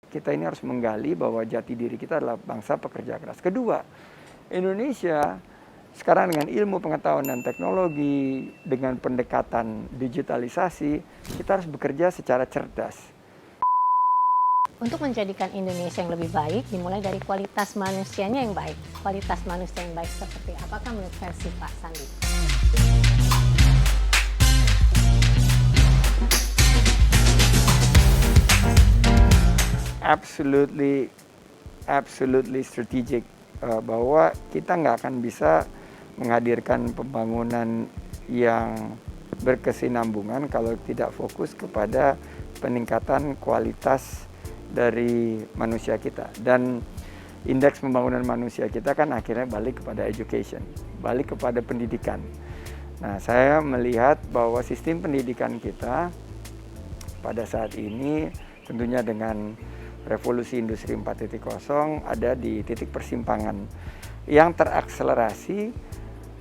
kita ini harus menggali bahwa jati diri kita adalah bangsa pekerja keras. Kedua, Indonesia sekarang dengan ilmu pengetahuan dan teknologi, dengan pendekatan digitalisasi, kita harus bekerja secara cerdas. Untuk menjadikan Indonesia yang lebih baik, dimulai dari kualitas manusianya yang baik. Kualitas manusia yang baik seperti apakah menurut versi Pak Sandi? Absolutely strategic, bahwa kita nggak akan bisa menghadirkan pembangunan yang berkesinambungan kalau tidak fokus kepada peningkatan kualitas dari manusia kita. Dan indeks pembangunan manusia kita kan akhirnya balik kepada education, balik kepada pendidikan. Nah, saya melihat bahwa sistem pendidikan kita pada saat ini tentunya dengan revolusi industri 4.0 ada di titik persimpangan yang terakselerasi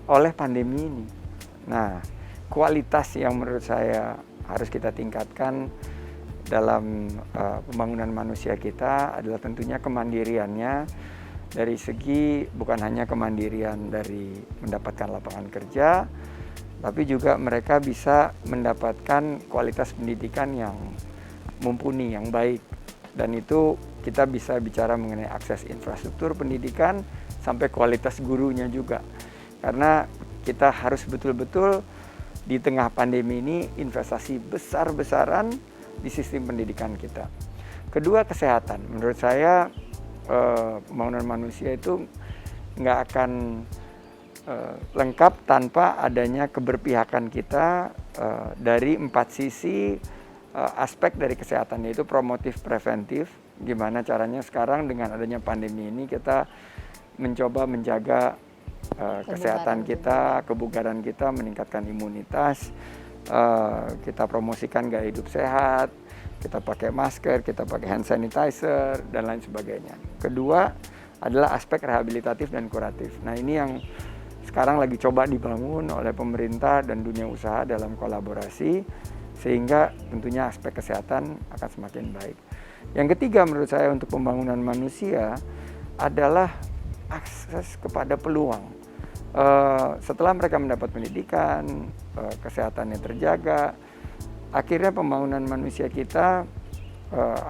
oleh pandemi ini. Nah, kualitas yang menurut saya harus kita tingkatkan dalam pembangunan manusia kita adalah tentunya kemandiriannya, dari segi bukan hanya kemandirian dari mendapatkan lapangan kerja, tapi juga mereka bisa mendapatkan kualitas pendidikan yang mumpuni, yang baik. Dan itu kita bisa bicara mengenai akses infrastruktur pendidikan sampai kualitas gurunya juga. Karena kita harus betul-betul di tengah pandemi ini investasi besar-besaran di sistem pendidikan kita. Kedua, kesehatan. Menurut saya pembangunan manusia itu nggak akan lengkap tanpa adanya keberpihakan kita dari 4 sisi aspek dari kesehatan, yaitu promotif, preventif. Gimana caranya sekarang dengan adanya pandemi ini kita mencoba menjaga kesehatan kita, kebugaran kita, meningkatkan imunitas. Kita promosikan gaya hidup sehat, kita pakai masker, kita pakai hand sanitizer, dan lain sebagainya. Kedua adalah aspek rehabilitatif dan kuratif. Nah, ini yang sekarang lagi coba dibangun oleh pemerintah dan dunia usaha dalam kolaborasi, sehingga tentunya aspek kesehatan akan semakin baik. Yang ketiga menurut saya untuk pembangunan manusia adalah akses kepada peluang. Setelah mereka mendapat pendidikan, kesehatannya terjaga, akhirnya pembangunan manusia kita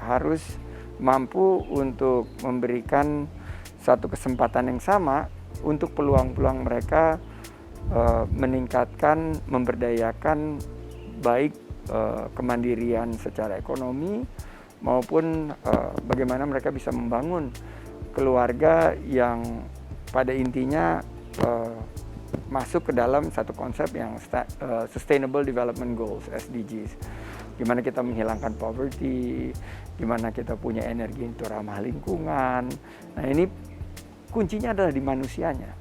harus mampu untuk memberikan satu kesempatan yang sama untuk peluang-peluang mereka meningkatkan, memberdayakan baik kemandirian secara ekonomi maupun bagaimana mereka bisa membangun keluarga yang pada intinya masuk ke dalam satu konsep yang Sustainable Development Goals, SDGs. Gimana kita menghilangkan poverty, gimana kita punya energi itu ramah lingkungan. Nah, ini kuncinya adalah di manusianya.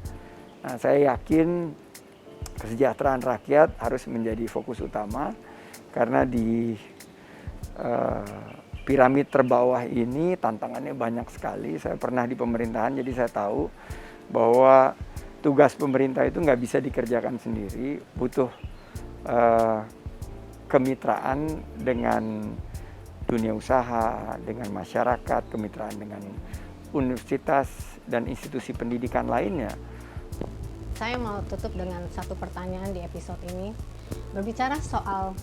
Nah, saya yakin kesejahteraan rakyat harus menjadi fokus utama, karena di piramid terbawah ini tantangannya banyak sekali. Saya pernah di pemerintahan, jadi saya tahu bahwa tugas pemerintah itu nggak bisa dikerjakan sendiri, butuh kemitraan dengan dunia usaha, dengan masyarakat, kemitraan dengan universitas dan institusi pendidikan lainnya. Saya mau tutup dengan satu pertanyaan di episode ini. Berbicara soal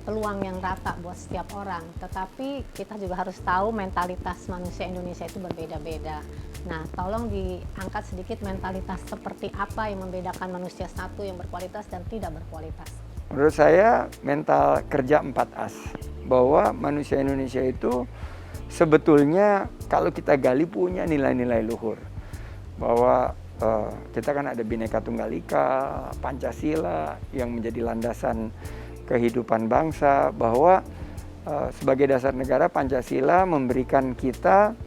peluang yang rata buat setiap orang, tetapi kita juga harus tahu mentalitas manusia Indonesia itu berbeda-beda. Nah, tolong diangkat sedikit mentalitas seperti apa yang membedakan manusia satu yang berkualitas dan tidak berkualitas. Menurut saya mental kerja 4As, bahwa manusia Indonesia itu sebetulnya kalau kita gali punya nilai-nilai luhur. Bahwa kita kan ada Bhinneka Tunggal Ika, Pancasila yang menjadi landasan kehidupan bangsa, bahwa sebagai dasar negara Pancasila memberikan kita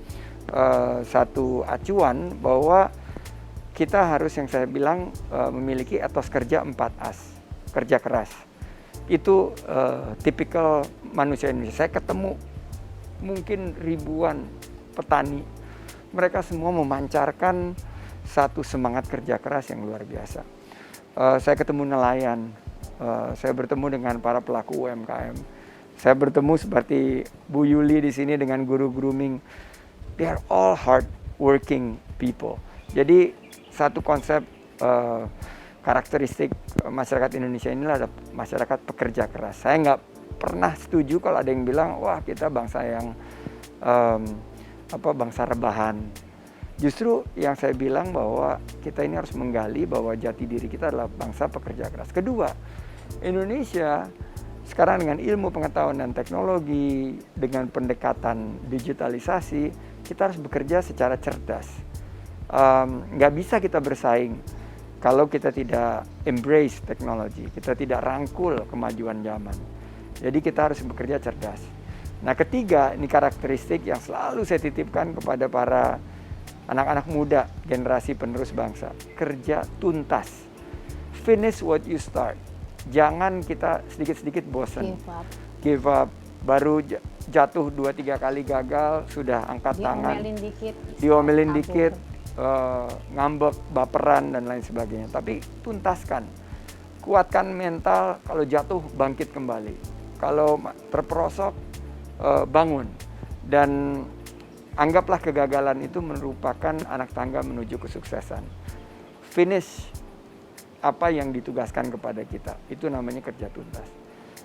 satu acuan bahwa kita harus, yang saya bilang, memiliki etos kerja 4As, kerja keras. Itu tipikal manusia Indonesia. Saya ketemu mungkin ribuan petani, mereka semua memancarkan satu semangat kerja keras yang luar biasa. Saya ketemu nelayan, saya bertemu dengan para pelaku UMKM, Saya bertemu seperti Bu Yuli di sini dengan guru grooming. They are all hard working people. Jadi satu konsep karakteristik masyarakat Indonesia inilah adalah masyarakat pekerja keras. Saya nggak pernah setuju kalau ada yang bilang, wah kita bangsa yang bangsa rebahan. Justru yang saya bilang bahwa kita ini harus menggali bahwa jati diri kita adalah bangsa pekerja keras. Kedua, Indonesia sekarang dengan ilmu pengetahuan dan teknologi, dengan pendekatan digitalisasi, kita harus bekerja secara cerdas. Nggak bisa kita bersaing kalau kita tidak embrace teknologi, kita tidak rangkul kemajuan zaman. Jadi kita harus bekerja cerdas. Nah ketiga, ini karakteristik yang selalu saya titipkan kepada para anak-anak muda, generasi penerus bangsa. Kerja tuntas. Finish what you start. Jangan kita sedikit-sedikit bosan. Give up. Baru jatuh 2-3 kali gagal, sudah angkat tangan. Diomelin dikit. Ngambek, baperan, dan lain sebagainya. Tapi tuntaskan. Kuatkan mental, kalau jatuh bangkit kembali. Kalau terperosok, bangun. Dan anggaplah kegagalan itu merupakan anak tangga menuju kesuksesan. Finish apa yang ditugaskan kepada kita. Itu namanya kerja tuntas.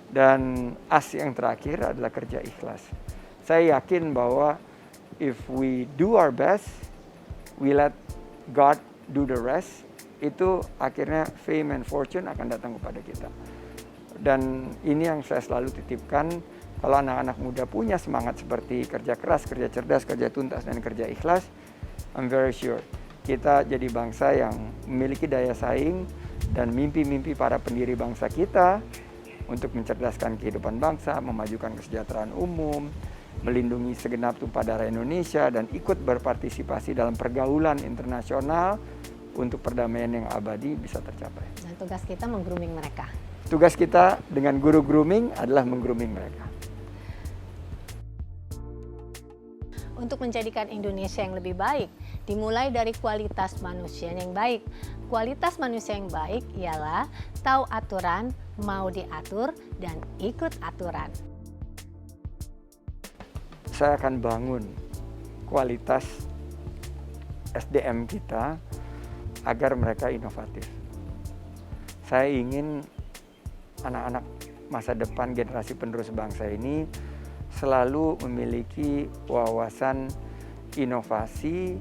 Dan as yang terakhir adalah kerja ikhlas. Saya yakin bahwa if we do our best, we let God do the rest, itu akhirnya fame and fortune akan datang kepada kita. Dan ini yang saya selalu titipkan, kalau anak-anak muda punya semangat seperti kerja keras, kerja cerdas, kerja tuntas, dan kerja ikhlas, I'm very sure kita jadi bangsa yang memiliki daya saing dan mimpi-mimpi para pendiri bangsa kita untuk mencerdaskan kehidupan bangsa, memajukan kesejahteraan umum, melindungi segenap tumpah darah Indonesia, dan ikut berpartisipasi dalam pergaulan internasional untuk perdamaian yang abadi bisa tercapai. Dan tugas kita meng-grooming mereka. Tugas kita dengan guru grooming adalah meng-grooming mereka. Untuk menjadikan Indonesia yang lebih baik, dimulai dari kualitas manusia yang baik. Kualitas manusia yang baik ialah tahu aturan, mau diatur, dan ikut aturan. Saya akan bangun kualitas SDM kita agar mereka inovatif. Saya ingin anak-anak masa depan generasi penerus bangsa ini selalu memiliki wawasan inovasi